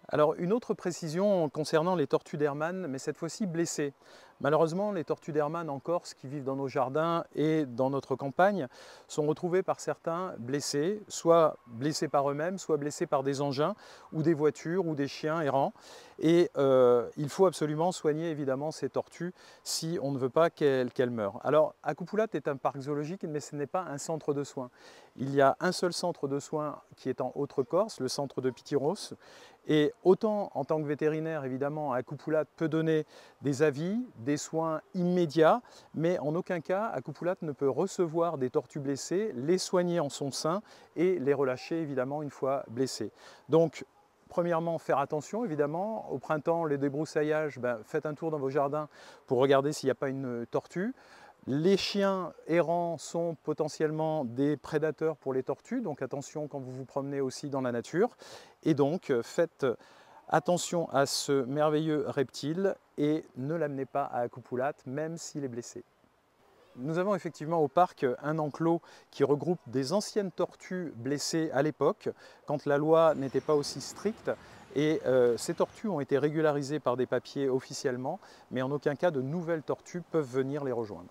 Alors une autre précision concernant les tortues d'Hermann, mais cette fois-ci blessées. Malheureusement, les tortues d'Hermann en Corse qui vivent dans nos jardins et dans notre campagne sont retrouvées par certains blessées, soit blessées par eux-mêmes, soit blessées par des engins ou des voitures ou des chiens errants. Et il faut absolument soigner évidemment ces tortues si on ne veut pas qu'elles meurent. Alors Akupulat est un parc zoologique, mais ce n'est pas un centre de soins. Il y a un seul centre de soins qui est en Haute-Corse, le centre de Pitiros. Et autant en tant que vétérinaire, évidemment, Akupulat peut donner des avis, des soins immédiats, mais en aucun cas, Akupulat ne peut recevoir des tortues blessées, les soigner en son sein et les relâcher, évidemment, une fois blessées. Donc, premièrement, faire attention, évidemment. Au printemps, les débroussailllages, faites un tour dans vos jardins pour regarder s'il n'y a pas une tortue. Les chiens errants sont potentiellement des prédateurs pour les tortues, donc attention quand vous vous promenez aussi dans la nature. Et donc faites attention à ce merveilleux reptile et ne l'amenez pas à Akupulat, même s'il est blessé. Nous avons effectivement au parc un enclos qui regroupe des anciennes tortues blessées à l'époque, quand la loi n'était pas aussi stricte. Et ces tortues ont été régularisées par des papiers officiellement, mais en aucun cas de nouvelles tortues peuvent venir les rejoindre.